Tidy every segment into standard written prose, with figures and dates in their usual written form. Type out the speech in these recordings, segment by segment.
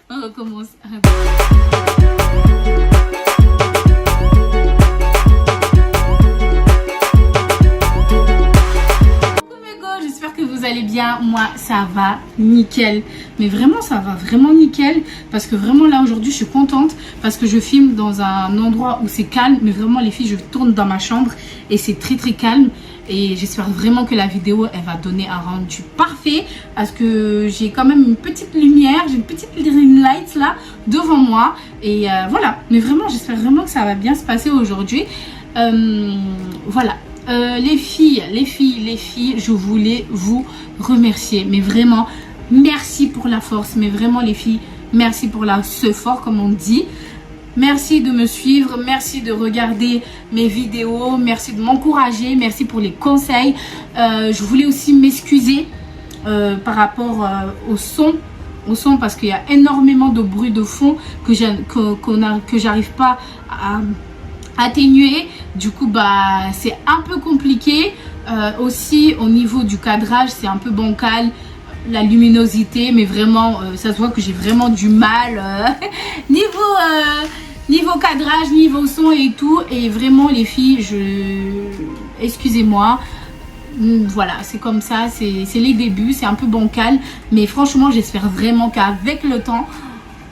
On recommence. J'espère que vous allez bien. Moi ça va nickel, mais vraiment ça va vraiment nickel, parce que vraiment là aujourd'hui je suis contente parce que je filme dans un endroit où c'est calme, mais vraiment les filles, je tourne dans ma chambre et c'est très calme, et j'espère vraiment que la vidéo elle va donner un rendu parfait, parce que j'ai quand même une petite lumière, j'ai une petite ring light là devant moi, et voilà, mais vraiment j'espère vraiment que ça va bien se passer aujourd'hui. Voilà. Les filles, je voulais vous remercier, mais vraiment merci pour la force, mais vraiment les filles, merci pour ce fort comme on dit. Merci de me suivre, merci de regarder mes vidéos, merci de m'encourager, merci pour les conseils. Je voulais aussi m'excuser par rapport au son, parce qu'il y a énormément de bruit de fond que j'arrive pas à atténuer. Du coup bah c'est un peu compliqué. Aussi au niveau du cadrage c'est un peu bancal, la luminosité, mais vraiment ça se voit que j'ai vraiment du mal niveau cadrage, niveau son et tout, et vraiment les filles, excusez-moi, voilà, c'est comme ça, c'est les débuts, c'est un peu bancal, mais franchement j'espère vraiment qu'avec le temps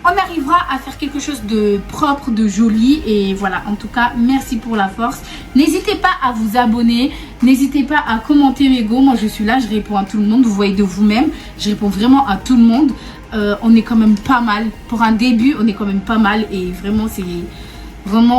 on arrivera à faire quelque chose de propre, de joli. Et voilà, en tout cas, merci pour la force. N'hésitez pas à vous abonner. N'hésitez pas à commenter mes go. Moi, je suis là, je réponds à tout le monde. Vous voyez de vous-même, je réponds vraiment à tout le monde. On est quand même pas mal. Pour un début, on est quand même pas mal. Et vraiment,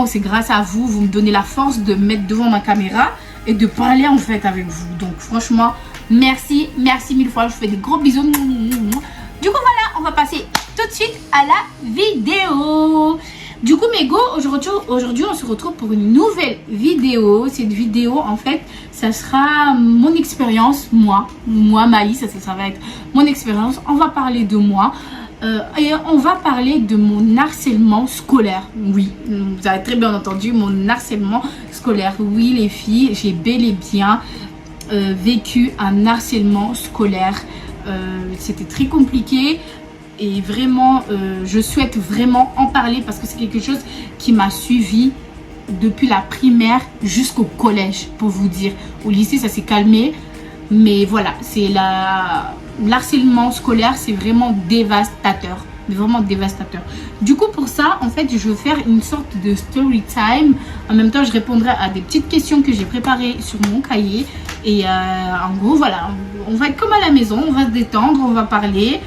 c'est grâce à vous. Vous me donnez la force de me mettre devant ma caméra et de parler en fait avec vous. Donc franchement, merci. Merci mille fois. Je vous fais des gros bisous. Du coup, voilà, on va passer tout de suite à la vidéo. Du coup mes go, aujourd'hui on se retrouve pour une nouvelle vidéo. Cette vidéo en fait ça sera mon expérience, moi Maïs, ça va être mon expérience. On va parler de moi et on va parler de mon harcèlement scolaire. Oui, vous avez très bien entendu, mon harcèlement scolaire. Oui les filles, j'ai bel et bien vécu un harcèlement scolaire. C'était très compliqué. Et vraiment, je souhaite vraiment en parler parce que c'est quelque chose qui m'a suivi depuis la primaire jusqu'au collège, pour vous dire. Au lycée, ça s'est calmé. Mais voilà, c'est l'harcèlement scolaire, c'est vraiment dévastateur. Vraiment dévastateur. Du coup, pour ça, en fait, je vais faire une sorte de story time. En même temps, je répondrai à des petites questions que j'ai préparées sur mon cahier. Et en gros, voilà, on va être comme à la maison, on va se détendre, on va parler.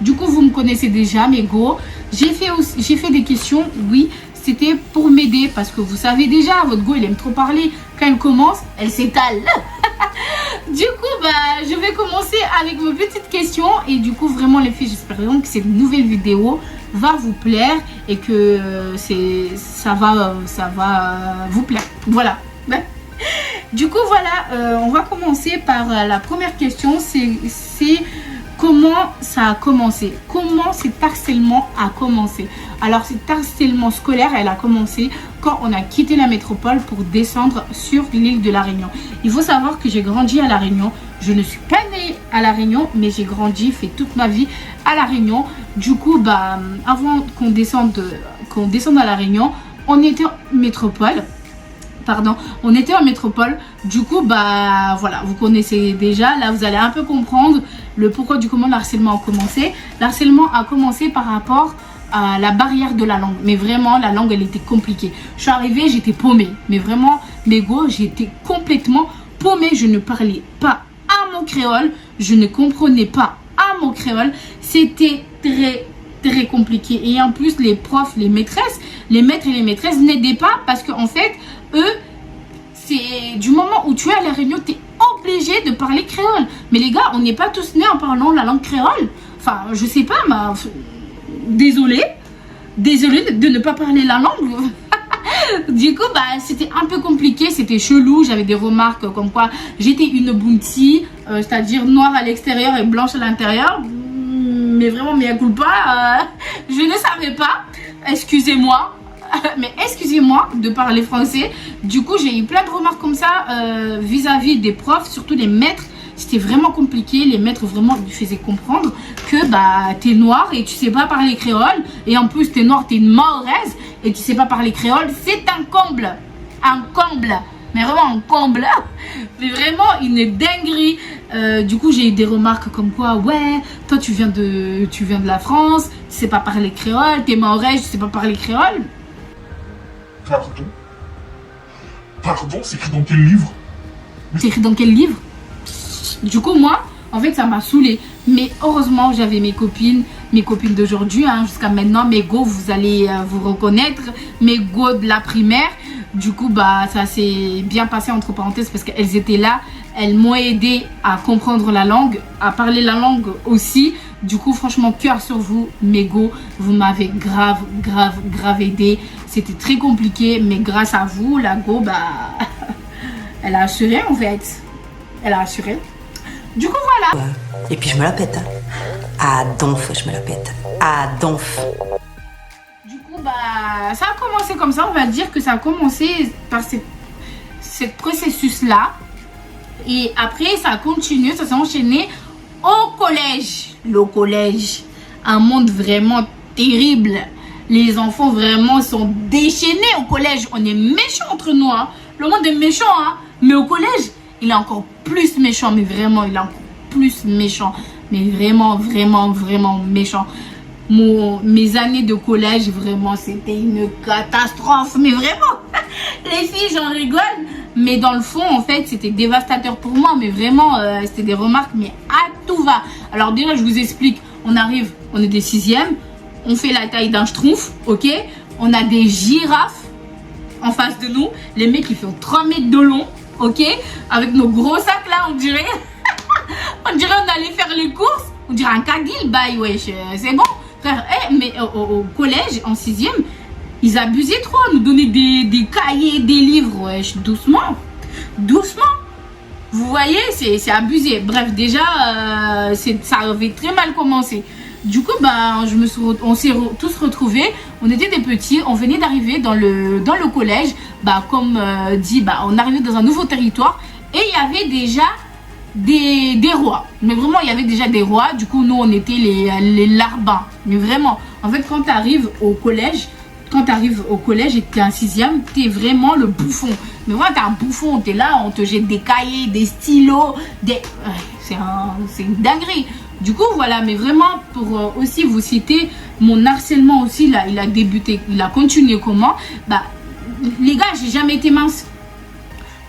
Du coup, vous me connaissez déjà, mes go. J'ai fait des questions, oui. C'était pour m'aider parce que vous savez déjà, votre go, il aime trop parler. Quand elle commence, elle s'étale. Du coup, bah, je vais commencer avec mes petites questions. Et du coup, vraiment, les filles, j'espère vraiment que cette nouvelle vidéo va vous plaire et que ça va vous plaire. Voilà. Du coup, voilà, on va commencer par la première question. C'est comment ça a commencé? Comment cet harcèlement a commencé? Alors cet harcèlement scolaire, elle a commencé quand on a quitté la métropole pour descendre sur l'île de la Réunion. Il faut savoir que j'ai grandi à la Réunion. Je ne suis pas née à la Réunion, mais j'ai grandi, fait toute ma vie à la Réunion. Du coup, bah, avant qu'on descende à la Réunion, on était en métropole. On était en métropole. Du coup, bah voilà, vous connaissez déjà. Là, vous allez un peu comprendre le pourquoi du comment l'harcèlement a commencé. L'harcèlement a commencé par rapport à la barrière de la langue. Mais vraiment, la langue, elle était compliquée. Je suis arrivée, j'étais paumée. Mais vraiment, mes go, j'étais complètement paumée. Je ne parlais pas à mon créole. Je ne comprenais pas à mon créole. C'était très compliqué. Et en plus, les profs, les maîtresses, les maîtres et les maîtresses n'aidaient pas parce qu'en fait, eux, c'est du moment où tu es à la Réunion, tu es obligé de parler créole. Mais les gars, on n'est pas tous nés en parlant la langue créole. Enfin, je sais pas, mais désolée de ne pas parler la langue. Du coup, bah, c'était un peu compliqué, c'était chelou. J'avais des remarques comme quoi j'étais une bounty, c'est-à-dire noire à l'extérieur et blanche à l'intérieur. Mais vraiment, mea culpa, je ne savais pas. Excusez-moi. Mais excusez-moi de parler français. Du coup, j'ai eu plein de remarques comme ça vis-à-vis des profs, surtout les maîtres. C'était vraiment compliqué. Les maîtres vraiment lui faisaient comprendre que bah t'es noir et tu sais pas parler créole. Et en plus t'es noir, t'es une mahoraise et tu sais pas parler créole. C'est un comble. Un comble. Mais vraiment un comble. Mais vraiment une dinguerie. Du coup j'ai eu des remarques comme quoi ouais, toi tu viens de la France, tu sais pas parler créole, t'es mahoraise, tu sais pas parler créole. Pardon? Pardon, c'est écrit dans quel livre? C'est écrit dans quel livre? Du coup moi en fait ça m'a saoulée. Mais heureusement j'avais mes copines d'aujourd'hui, hein, jusqu'à maintenant, mes go, vous allez vous reconnaître, mes go de la primaire. Du coup bah ça s'est bien passé entre parenthèses parce qu'elles étaient là, elles m'ont aidé à comprendre la langue, à parler la langue aussi. Du coup franchement cœur sur vous mes go, vous m'avez grave aidé. C'était très compliqué mais grâce à vous la go bah elle a assuré en fait, elle a assuré. Du coup voilà. Et puis je me la pète, hein. À donf, je me la pète. À donf. Du coup, bah, ça a commencé comme ça. On va dire que ça a commencé par ce processus-là. Et après, ça a continué, ça s'est enchaîné au collège. Le collège, un monde vraiment terrible. Les enfants vraiment sont déchaînés au collège. On est méchants entre nous, hein. Le monde est méchant, hein. Mais au collège, il est encore plus méchant. Mais vraiment, il est encore plus méchant. Mais vraiment méchant. Mes années de collège, vraiment, c'était une catastrophe. Mais vraiment, les filles, j'en rigole. Mais dans le fond, en fait, c'était dévastateur pour moi. Mais vraiment, c'était des remarques, mais à tout va. Alors déjà, je vous explique. On arrive, on est des 6e. On fait la taille d'un schtroumpf, ok? On a des girafes en face de nous. Les mecs, ils font 3 mètres de long, ok? Avec nos gros sacs là, on dirait. On dirait on allait faire les courses. On dirait un caguil, bye, wesh. C'est bon, frère. Mais au collège, en 6e, ils abusaient trop. Nous donner des cahiers, des livres, wesh. Doucement. Doucement. Vous voyez, c'est abusé. Bref, déjà, ça avait très mal commencé. Du coup, bah, on s'est tous retrouvés. On était des petits. On venait d'arriver dans le collège. Bah, comme dit, bah, on arrivait dans un nouveau territoire. Et il y avait déjà des rois. Mais vraiment, il y avait déjà des rois. Du coup, nous, on était les larbins. Mais vraiment, en fait, quand tu arrives au collège et que tu es un 6e, tu es vraiment le bouffon. Mais voilà, tu es un bouffon. Tu es là, on te jette des cahiers, des stylos. C'est une dinguerie. Du coup, voilà. Mais vraiment, pour aussi vous citer, mon harcèlement aussi, là, il a débuté. Il a continué comment? Bah, les gars, j'ai jamais été mince.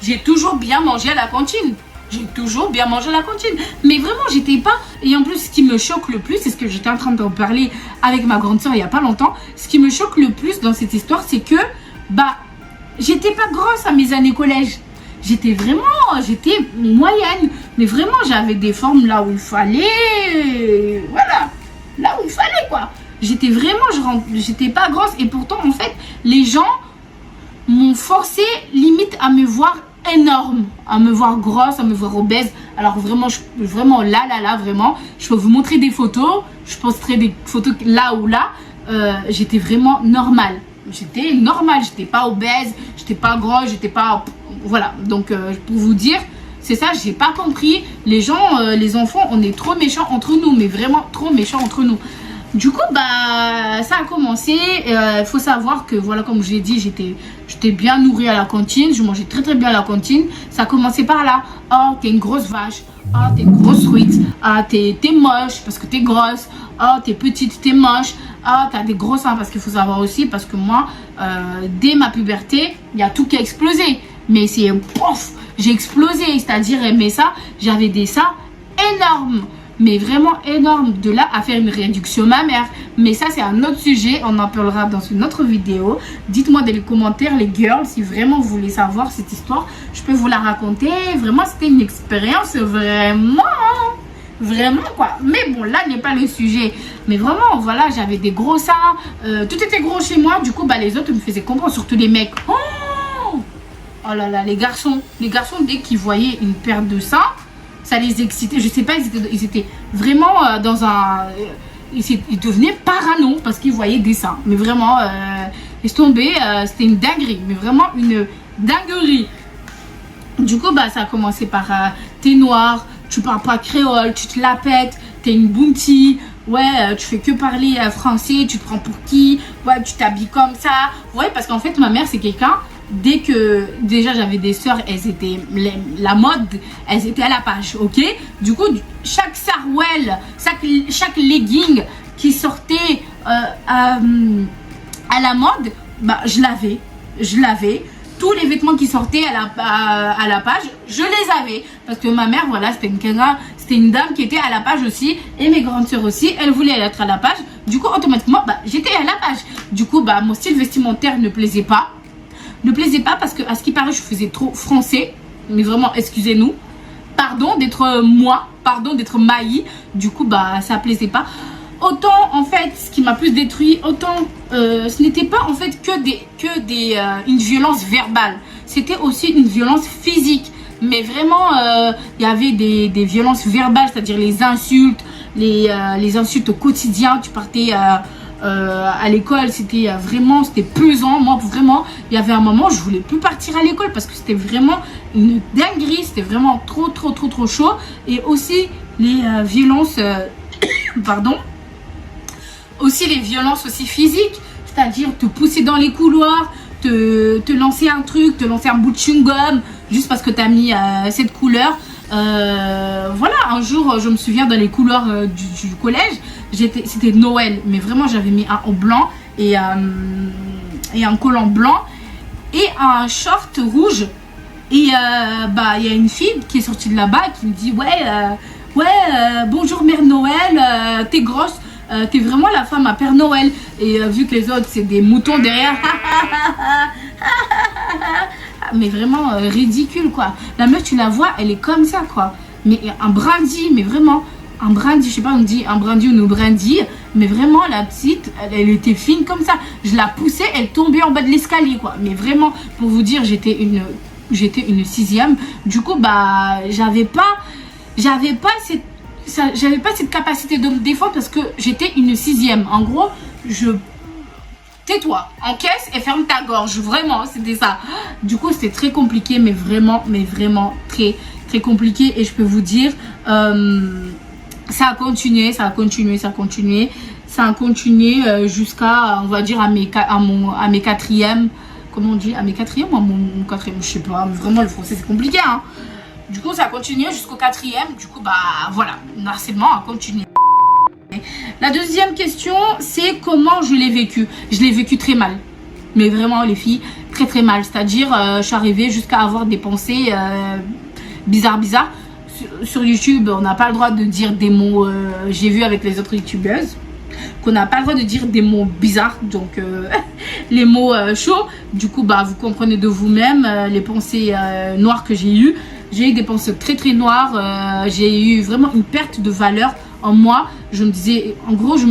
J'ai toujours bien mangé à la cantine. J'ai toujours bien mangé à la cantine. Mais vraiment, j'étais pas... Et en plus, ce qui me choque le plus, c'est ce que j'étais en train de parler avec ma grande soeur il y a pas longtemps. Ce qui me choque le plus dans cette histoire, c'est que... Bah, j'étais pas grosse à mes années collège. J'étais moyenne. Mais vraiment, j'avais des formes là où il fallait... Voilà. Là où il fallait, quoi. J'étais vraiment... J'étais pas grosse. Et pourtant, en fait, les gens m'ont forcé limite à me voir énorme, à me voir grosse, à me voir obèse. Alors vraiment, vraiment je peux vous montrer des photos, je posterai des photos là ou là. J'étais vraiment normale. J'étais pas obèse, j'étais pas grosse, j'étais pas... Voilà, donc pour vous dire, c'est ça, j'ai pas compris. Les gens, les enfants, on est trop méchants entre nous, mais vraiment trop méchants entre nous. Du coup, bah, ça a commencé. Faut savoir que, voilà, comme je l'ai dit, j'étais bien nourrie à la cantine. Je mangeais très bien à la cantine. Ça a commencé par là. Oh, t'es une grosse vache. Oh, t'es une grosse truite. Ah, t'es moche parce que t'es grosse. Oh, t'es petite, t'es moche. Ah, t'as des gros seins. Parce qu'il faut savoir aussi, parce que moi, dès ma puberté, il y a tout qui a explosé. Mais c'est pouf, j'ai explosé. C'est-à-dire, mais ça, j'avais des seins énormes. Mais vraiment énorme. De là à faire une réduction mammaire. Mais ça, c'est un autre sujet. On en parlera dans une autre vidéo. Dites-moi dans les commentaires, les girls, si vraiment vous voulez savoir cette histoire. Je peux vous la raconter. Vraiment, c'était une expérience vraiment quoi. Mais bon, là n'est pas le sujet. Mais vraiment, voilà, j'avais des gros seins. Tout était gros chez moi. Du coup, bah, les autres me faisaient comprendre. Surtout les mecs. Oh là là, les garçons, dès qu'ils voyaient une paire de seins, ça les excitait. Je sais pas, ils étaient vraiment dans un... Ils devenaient parano parce qu'ils voyaient des seins. Mais vraiment, laisse tomber, c'était une dinguerie. Mais vraiment une dinguerie. Du coup, bah, ça a commencé par t'es noir, tu parles pas créole, tu te la pètes, t'es une bounty, ouais, tu fais que parler français, tu te prends pour qui, ouais, tu t'habilles comme ça. Ouais, parce qu'en fait, ma mère, c'est quelqu'un, dès que, déjà, j'avais des sœurs, elles étaient, la mode, elles étaient à la page, ok? Du coup, chaque sarouel, chaque legging qui sortait à la mode, bah, je l'avais. Tous les vêtements qui sortaient à la page, je les avais. Parce que ma mère, voilà, c'était une dame qui était à la page aussi. Et mes grandes sœurs aussi, elles voulaient être à la page. Du coup, automatiquement, bah, j'étais à la page. Du coup, bah, mon style vestimentaire ne plaisait pas. Parce que, à ce qui paraît, je faisais trop français. Mais vraiment, excusez-nous. Pardon d'être moi. Pardon d'être maï. Du coup, bah, ça plaisait pas. Autant, en fait, ce qui m'a plus détruit, autant, ce n'était pas, en fait, une violence verbale. C'était aussi une violence physique. Mais vraiment, il y avait des violences verbales, c'est-à-dire les insultes, les insultes au quotidien. Tu partais à l'école, c'était pesant. Moi, vraiment, il y avait un moment, je voulais plus partir à l'école parce que c'était vraiment une dinguerie. C'était vraiment trop chaud. Et aussi, les violences, pardon. Aussi les violences aussi physiques, c'est-à-dire te pousser dans les couloirs, te lancer un truc, te lancer un bout de chewing-gum, juste parce que tu as mis cette couleur. Voilà, un jour, je me souviens dans les couloirs du collège, c'était Noël, mais vraiment j'avais mis un haut blanc et un collant blanc et un short rouge. Et bah, il y a une fille qui est sortie de là-bas qui me dit bonjour Mère Noël, t'es grosse. T'es vraiment la femme à Père Noël. Et vu que les autres c'est des moutons derrière. Mais vraiment ridicule quoi. La meuf tu la vois, elle est comme ça quoi. Mais un brindille, mais vraiment un brindille, je sais pas on dit un brindille ou une brindille. Mais vraiment la petite, elle était fine comme ça. Je la poussais, elle tombait en bas de l'escalier quoi. Mais vraiment pour vous dire j'étais une 6e. Du coup bah j'avais pas cette capacité de me défendre parce que j'étais une 6e. En gros, tais-toi, encaisse et ferme ta gorge. Vraiment, c'était ça. Du coup, c'était très compliqué, mais vraiment très compliqué. Et je peux vous dire, ça a continué jusqu'à, on va dire, à mes 4e. Comment on dit? À mes 4e ou à mon 4e? Je sais pas. Mais vraiment, le français, c'est compliqué, hein. Du coup, ça a continué jusqu'au 4e. Du coup, bah voilà, le harcèlement a continué. La deuxième question, c'est comment je l'ai vécu. Je l'ai vécu très mal. Mais vraiment, les filles, très mal. C'est-à-dire, je suis arrivée jusqu'à avoir des pensées bizarres. Sur YouTube, on n'a pas le droit de dire des mots, j'ai vu avec les autres youtubeuses, qu'on n'a pas le droit de dire des mots bizarres. Donc, les mots chauds. Du coup, bah vous comprenez de vous-même les pensées noires que j'ai eues. J'ai eu des pensées très noires, j'ai eu vraiment une perte de valeur en moi. Je me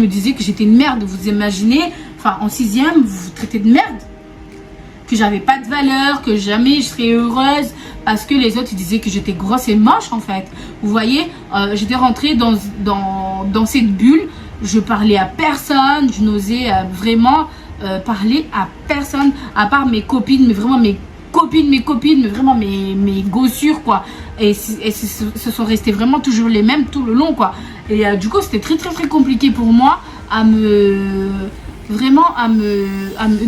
disais que j'étais une merde. Vous imaginez, enfin en 6e, vous vous traitez de merde, que j'avais pas de valeur, que jamais je serais heureuse parce que les autres ils disaient que j'étais grosse et moche en fait. Vous voyez, j'étais rentrée dans cette bulle. Je parlais à personne, je n'osais vraiment parler à personne à part mes copines, mais vraiment mes copines, mais vraiment mes gossures quoi. Et ce sont restés vraiment toujours les mêmes tout le long quoi. Et du coup c'était très compliqué pour moi à me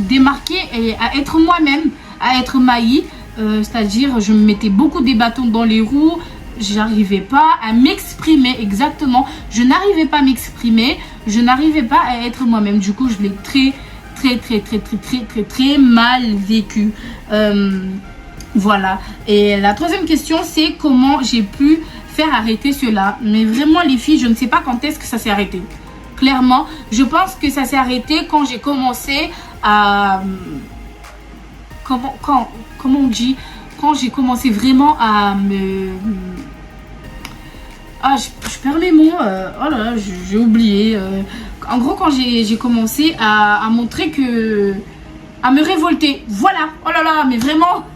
démarquer et à être moi-même, à être maï. C'est-à-dire je me mettais beaucoup des bâtons dans les roues. J'arrivais pas à m'exprimer exactement. Je n'arrivais pas à m'exprimer. Je n'arrivais pas à être moi-même. Du coup je l'ai très mal vécu. Voilà. Et la troisième question, c'est comment j'ai pu faire arrêter cela. Mais vraiment les filles, je ne sais pas quand est-ce que ça s'est arrêté. Clairement, je pense que ça s'est arrêté quand j'ai commencé à... Comment on dit? Quand j'ai commencé vraiment à me... Ah, je perds les mots. Oh là là, j'ai oublié. En gros, quand j'ai commencé à montrer que... à me révolter. Voilà. Oh là là, mais vraiment...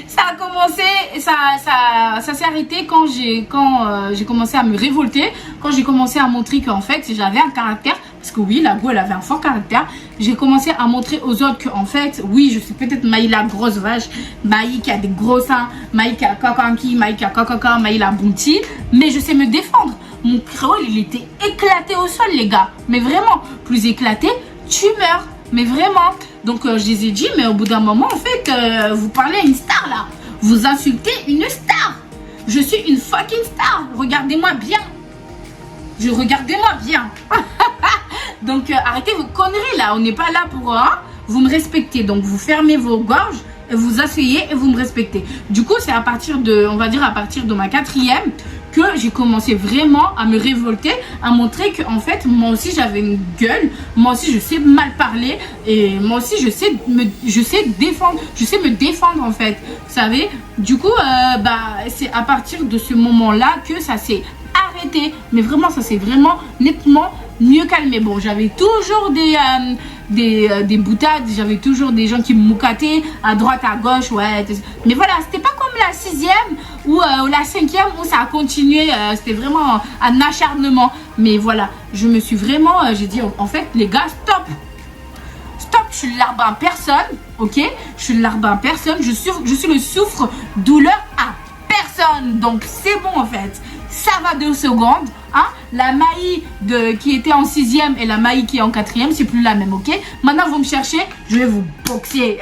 ça a commencé... Ça s'est arrêté quand j'ai commencé à me révolter. Quand j'ai commencé à montrer qu'en fait, j'avais un caractère parce que oui, la go, elle avait un fort caractère. J'ai commencé à montrer aux autres que, en fait, oui, je suis peut-être Maï la grosse vache, Maï qui a des gros seins, Maï qui a kakanki, Maï qui a kakaka, Maï la bounty, mais je sais me défendre. Mon créole, il était éclaté au sol, les gars. Mais vraiment, plus éclaté, tu meurs. Mais vraiment. Donc, je les ai dit, mais au bout d'un moment, en fait, vous parlez à une star, là. Vous insultez une star. Je suis une fucking star. Regardez-moi bien. Regardez-moi bien. Donc, arrêtez vos conneries, là. On n'est pas là pour... vous me respectez. Donc, vous fermez vos gorges, et vous asseyez et vous me respectez. Du coup, c'est à partir de... On va dire à partir de ma 4e... que j'ai commencé vraiment à me révolter, à montrer que en fait moi aussi j'avais une gueule, moi aussi je sais mal parler et moi aussi je sais me défendre en fait, vous savez. Du coup c'est à partir de ce moment là que ça s'est arrêté, mais vraiment ça s'est vraiment nettement mieux calmé. Bon, j'avais toujours des boutades, j'avais toujours des gens qui me moucataient à droite à gauche, ouais, mais voilà, c'était pas comme la 6e ou la 5e où ça a continué, c'était vraiment un acharnement. Mais voilà, je me suis vraiment, j'ai dit en fait les gars, stop, je suis larbin personne, ok, je suis larbin personne, je suis le souffre-douleur à personne, donc c'est bon en fait. Ça va 2 secondes, hein. La Maï qui était en 6e et la Maï qui est en 4e, c'est plus la même, ok. Maintenant vous me cherchez, je vais vous boxer.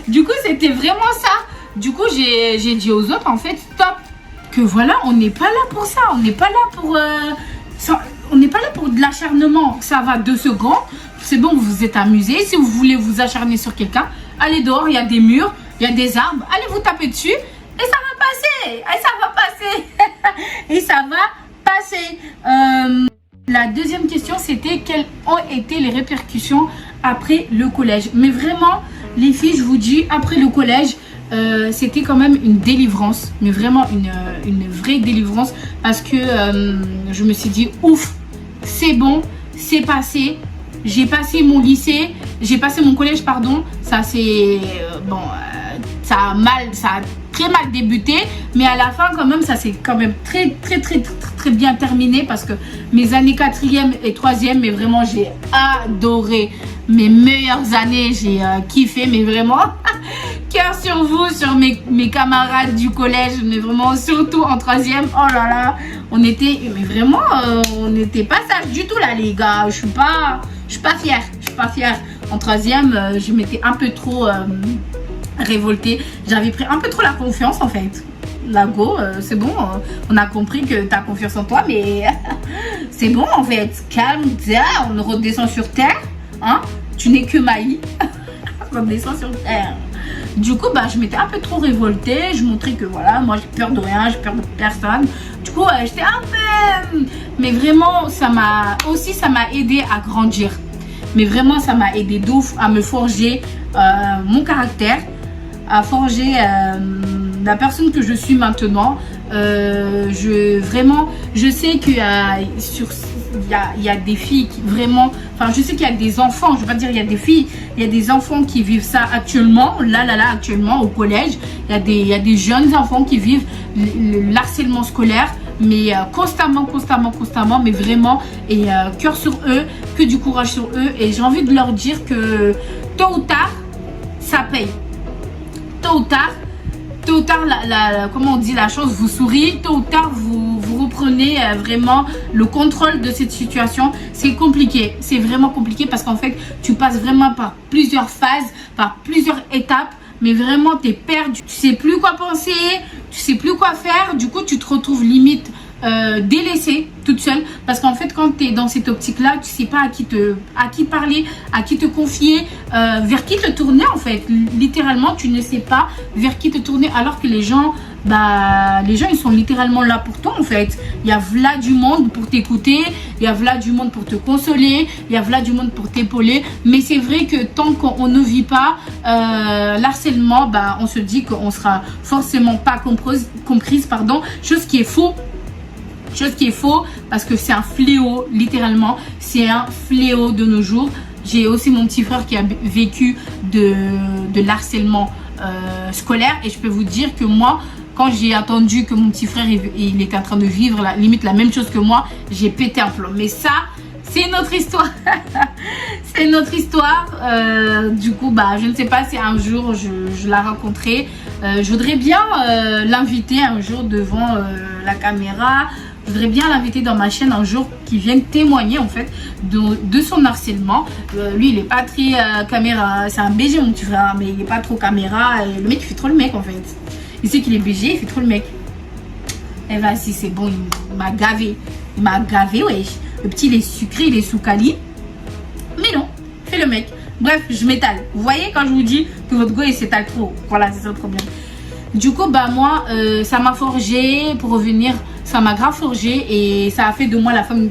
Du coup c'était vraiment ça. Du coup j'ai dit aux autres en fait stop, que voilà, on n'est pas là pour ça, on n'est pas là pour on n'est pas là pour de l'acharnement. Ça va 2 secondes, c'est bon, vous vous êtes amusés. Si vous voulez vous acharner sur quelqu'un, allez dehors, il y a des murs, il y a des arbres, allez vous taper dessus et ça va passer, et ça va passer. Et ça va passer. La deuxième question, c'était quelles ont été les répercussions après le collège. Mais vraiment, les filles, je vous dis, après le collège, c'était quand même une délivrance. Mais vraiment une vraie délivrance. Parce que je me suis dit, ouf, c'est bon, c'est passé. J'ai passé mon lycée, j'ai passé mon collège, pardon. Ça, c'est... ça a très mal débuté, mais à la fin quand même ça s'est quand même très bien terminé, parce que mes années 4e et 3e, mais vraiment j'ai adoré mes meilleures années, j'ai kiffé, mais vraiment cœur sur vous, sur mes camarades du collège, mais vraiment surtout en 3e, oh là là, on était, mais vraiment on n'était pas sages du tout là les gars. Je suis pas fière, en 3e je m'étais un peu trop révoltée, j'avais pris un peu trop la confiance en fait. La go, c'est bon, on a compris que tu as confiance en toi, mais c'est bon en fait, calme, on redescend sur terre, hein, tu n'es que Maï. On redescend sur terre. Du coup, je m'étais un peu trop révoltée, je montrais que voilà, moi j'ai peur de rien, j'ai peur de personne. Du coup, j'étais un peu... Mais vraiment, ça m'a aidé à grandir. Mais vraiment, ça m'a aidé d'ouf à me forger mon caractère, à forger la personne que je suis maintenant. Je sais qu'il y a des filles qui vraiment, enfin je sais qu'il y a des enfants, je veux pas dire il y a des filles, il y a des enfants qui vivent ça actuellement, actuellement au collège. Il y a des jeunes enfants qui vivent l'harcèlement scolaire, mais constamment, mais vraiment, et cœur sur eux, que du courage sur eux. Et j'ai envie de leur dire que tôt ou tard, ça paye. Tôt ou tard, comment on dit, la chose vous sourit. Tôt ou tard, vous reprenez vraiment le contrôle de cette situation. C'est compliqué, c'est vraiment compliqué, parce qu'en fait, tu passes vraiment par plusieurs phases, par plusieurs étapes. Mais vraiment, tu es perdu. Tu sais plus quoi penser, tu sais plus quoi faire. Du coup, tu te retrouves limite délaissée toute seule, parce qu'en fait quand tu es dans cette optique là, tu sais pas à qui parler, à qui te confier, vers qui te tourner en fait. Littéralement tu ne sais pas vers qui te tourner, alors que les gens ils sont littéralement là pour toi en fait. Il y a là du monde pour t'écouter, il y a là du monde pour te consoler, il y a là du monde pour t'épauler. Mais c'est vrai que tant qu'on ne vit pas l'harcèlement, on se dit qu'on sera forcément pas comprise, chose qui est faux. Parce que c'est un fléau, littéralement, c'est un fléau de nos jours. J'ai aussi mon petit frère qui a vécu de l'harcèlement scolaire, et je peux vous dire que moi, quand j'ai entendu que mon petit frère il était en train de vivre limite la même chose que moi, j'ai pété un plomb. Mais ça c'est une autre histoire. C'est une autre histoire. Du coup, bah, je ne sais pas si un jour je la rencontrerai. Je voudrais bien l'inviter un jour devant la caméra. Je voudrais bien l'inviter dans ma chaîne un jour qui vienne témoigner en fait de son harcèlement. Lui, il est pas très caméra. C'est un BG mon petit frère, mais il est pas trop caméra. Et le mec, il fait trop le mec en fait. Il sait qu'il est BG, il fait trop le mec. Eh vas-y, c'est bon, il m'a gavé. Il m'a gavé, ouais. Le petit, il est sucré, il est sous cali. Mais non, fais le mec. Bref, je m'étale. Vous voyez quand je vous dis que votre go, il s'étale trop. Voilà, c'est ça le problème. Du coup, bah moi, ça m'a forgé. Pour revenir, ça m'a grave forgé. Et ça a fait de moi la femme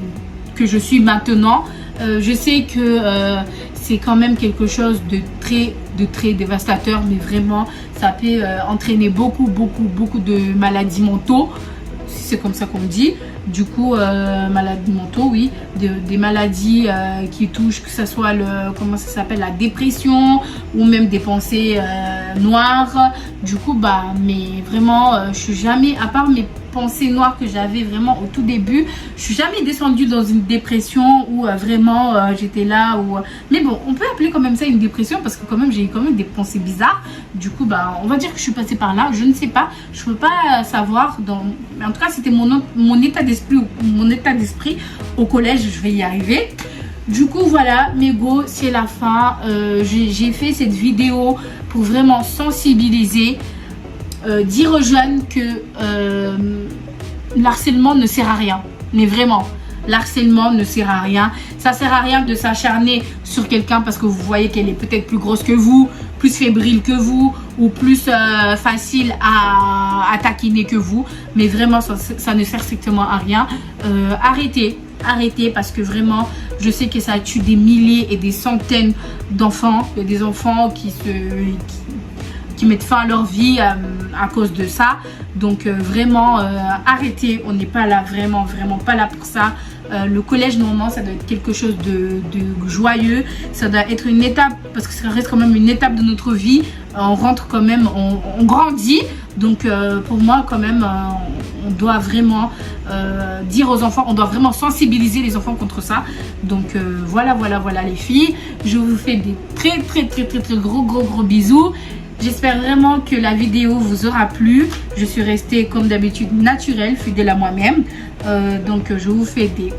que je suis maintenant. Je sais que c'est quand même quelque chose de très dévastateur. Mais vraiment, ça peut entraîner beaucoup de maladies mentaux. C'est comme ça qu'on dit. Du coup, maladies mentaux, oui, des maladies qui touchent, que ce soit comment ça s'appelle, la dépression ou même des pensées noires. Du coup, bah, mais vraiment, je suis jamais, à part mes pensées noires que j'avais vraiment au tout début, je suis jamais descendue dans une dépression où vraiment j'étais là. Mais bon, on peut appeler quand même ça une dépression parce que quand même j'ai eu quand même des pensées bizarres. Du coup, bah, on va dire que je suis passée par là. Je ne sais pas, je peux pas savoir. Mais en tout cas, c'était mon état d'esprit au collège. Je vais y arriver. Du coup, voilà, mes go, c'est la fin. J'ai fait cette vidéo pour vraiment sensibiliser, dire aux jeunes que l'harcèlement ne sert à rien. Mais vraiment, l'harcèlement ne sert à rien. Ça sert à rien de s'acharner sur quelqu'un parce que vous voyez qu'elle est peut-être plus grosse que vous, plus fébrile que vous ou plus facile à taquiner que vous. Mais vraiment, ça ne sert strictement à rien. Arrêtez parce que vraiment, je sais que ça tue des milliers et des centaines d'enfants. Il y a des enfants qui mettent fin à leur vie à cause de ça. Donc vraiment, arrêtez. On n'est pas là, vraiment pas là pour ça. Le collège, normalement, ça doit être quelque chose de joyeux. Ça doit être une étape, parce que ça reste quand même une étape de notre vie. On rentre quand même, on grandit. Donc pour moi, quand même, on doit vraiment dire aux enfants, on doit vraiment sensibiliser les enfants contre ça. Donc voilà les filles. Je vous fais des très gros bisous. J'espère vraiment que la vidéo vous aura plu. Je suis restée comme d'habitude naturelle, fidèle à moi-même. Donc je vous fais des...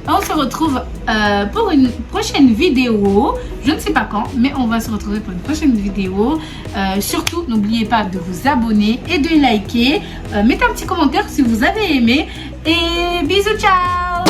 On se retrouve pour une prochaine vidéo. Je ne sais pas quand, mais on va se retrouver pour une prochaine vidéo. Surtout, n'oubliez pas de vous abonner et de liker. Mettez un petit commentaire si vous avez aimé. Et bisous, ciao!